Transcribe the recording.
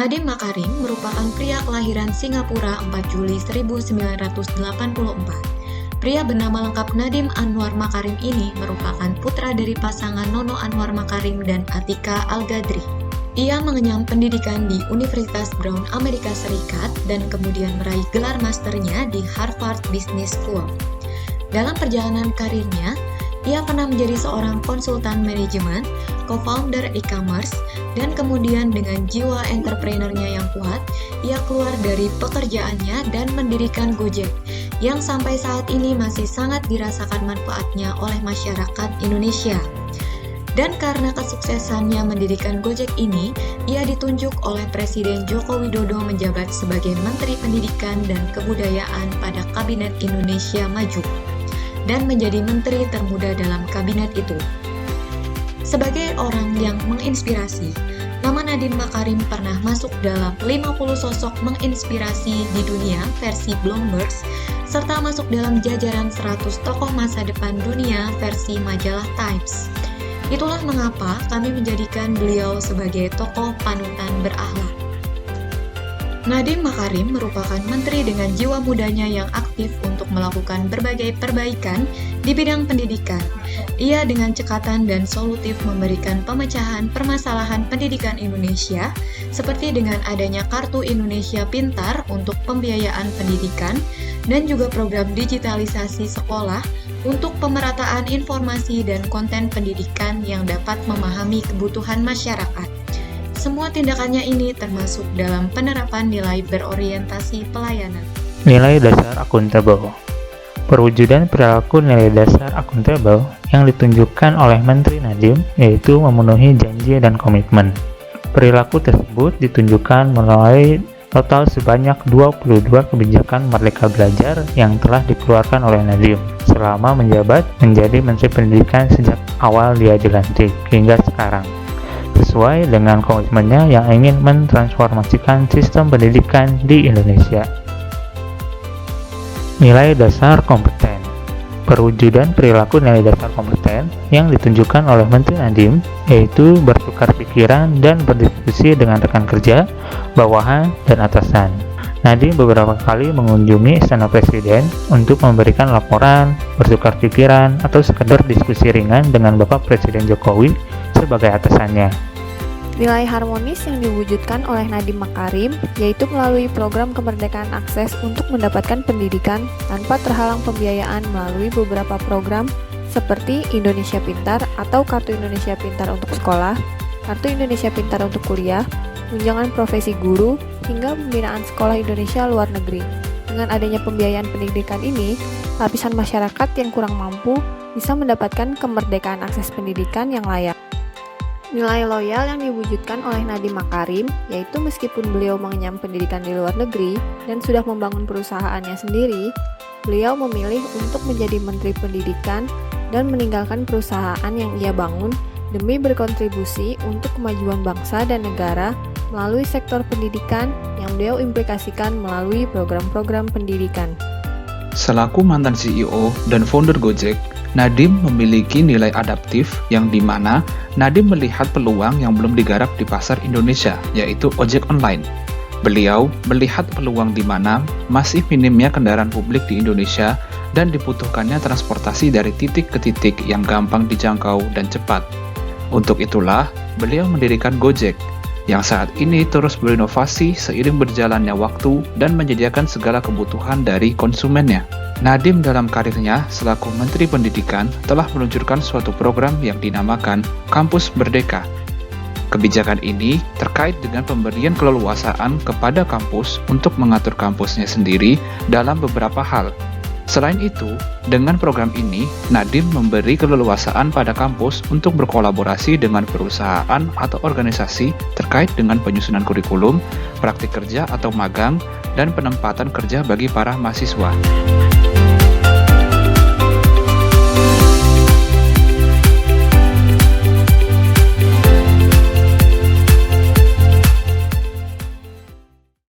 Nadiem Makarim merupakan pria kelahiran Singapura 4 Juli 1984. Pria bernama lengkap Nadiem Anwar Makarim ini merupakan putra dari pasangan Nono Anwar Makarim dan Atika Al-Gadri. Ia mengenyam pendidikan di Universitas Brown Amerika Serikat dan kemudian meraih gelar masternya di Harvard Business School. Dalam perjalanan karirnya, ia pernah menjadi seorang konsultan manajemen, co-founder e-commerce, dan kemudian dengan jiwa entrepreneurnya yang kuat, ia keluar dari pekerjaannya dan mendirikan Gojek, yang sampai saat ini masih sangat dirasakan manfaatnya oleh masyarakat Indonesia. Dan karena kesuksesannya mendirikan Gojek ini, ia ditunjuk oleh Presiden Joko Widodo menjabat sebagai Menteri Pendidikan dan Kebudayaan pada Kabinet Indonesia Maju, dan menjadi menteri termuda dalam kabinet itu. Sebagai orang yang menginspirasi, nama Nadiem Makarim pernah masuk dalam 50 sosok menginspirasi di dunia versi Bloomberg, serta masuk dalam jajaran 100 tokoh masa depan dunia versi majalah Times. Itulah mengapa kami menjadikan beliau sebagai tokoh panutan berakhlak. Nadiem Makarim merupakan menteri dengan jiwa mudanya yang aktif untuk melakukan berbagai perbaikan di bidang pendidikan. Ia dengan cekatan dan solutif memberikan pemecahan permasalahan pendidikan Indonesia, seperti dengan adanya Kartu Indonesia Pintar untuk pembiayaan pendidikan, dan juga program digitalisasi sekolah untuk pemerataan informasi dan konten pendidikan yang dapat memahami kebutuhan masyarakat. Semua tindakannya ini termasuk dalam penerapan nilai berorientasi pelayanan. Nilai dasar akuntabel. Perwujudan perilaku nilai dasar akuntabel yang ditunjukkan oleh Menteri Nadiem yaitu memenuhi janji dan komitmen. Perilaku tersebut ditunjukkan melalui total sebanyak 22 kebijakan Merdeka Belajar yang telah dikeluarkan oleh Nadiem selama menjabat menjadi Menteri Pendidikan sejak awal dia dilantik hingga sekarang, sesuai dengan komitmennya yang ingin mentransformasikan sistem pendidikan di Indonesia. Nilai dasar kompeten. Perwujudan perilaku nilai dasar kompeten yang ditunjukkan oleh Menteri Nadiem yaitu bertukar pikiran dan berdiskusi dengan rekan kerja, bawahan, dan atasan. Nadiem beberapa kali mengunjungi Istana Presiden untuk memberikan laporan, bertukar pikiran, atau sekedar diskusi ringan dengan Bapak Presiden Jokowi sebagai atasannya. Nilai harmonis yang diwujudkan oleh Nadiem Makarim yaitu melalui program kemerdekaan akses untuk mendapatkan pendidikan tanpa terhalang pembiayaan melalui beberapa program seperti Indonesia Pintar atau Kartu Indonesia Pintar untuk sekolah, Kartu Indonesia Pintar untuk kuliah, tunjangan profesi guru, hingga pembinaan sekolah Indonesia luar negeri. Dengan adanya pembiayaan pendidikan ini, lapisan masyarakat yang kurang mampu bisa mendapatkan kemerdekaan akses pendidikan yang layak. Nilai loyal yang diwujudkan oleh Nadiem Makarim, yaitu meskipun beliau mengenyam pendidikan di luar negeri dan sudah membangun perusahaannya sendiri, beliau memilih untuk menjadi Menteri Pendidikan dan meninggalkan perusahaan yang ia bangun demi berkontribusi untuk kemajuan bangsa dan negara melalui sektor pendidikan yang beliau implikasikan melalui program-program pendidikan. Selaku mantan CEO dan founder Gojek, Nadiem memiliki nilai adaptif yang dimana Nadiem melihat peluang yang belum digarap di pasar Indonesia, yaitu ojek online. Beliau melihat peluang di mana masih minimnya kendaraan publik di Indonesia dan dibutuhkannya transportasi dari titik ke titik yang gampang dijangkau dan cepat. Untuk itulah, beliau mendirikan Gojek, yang saat ini terus berinovasi seiring berjalannya waktu dan menyediakan segala kebutuhan dari konsumennya. Nadiem dalam karirnya selaku Menteri Pendidikan telah meluncurkan suatu program yang dinamakan Kampus Merdeka. Kebijakan ini terkait dengan pemberian keleluasaan kepada kampus untuk mengatur kampusnya sendiri dalam beberapa hal. Selain itu, dengan program ini, Nadiem memberi keleluasaan pada kampus untuk berkolaborasi dengan perusahaan atau organisasi terkait dengan penyusunan kurikulum, praktik kerja atau magang, dan penempatan kerja bagi para mahasiswa.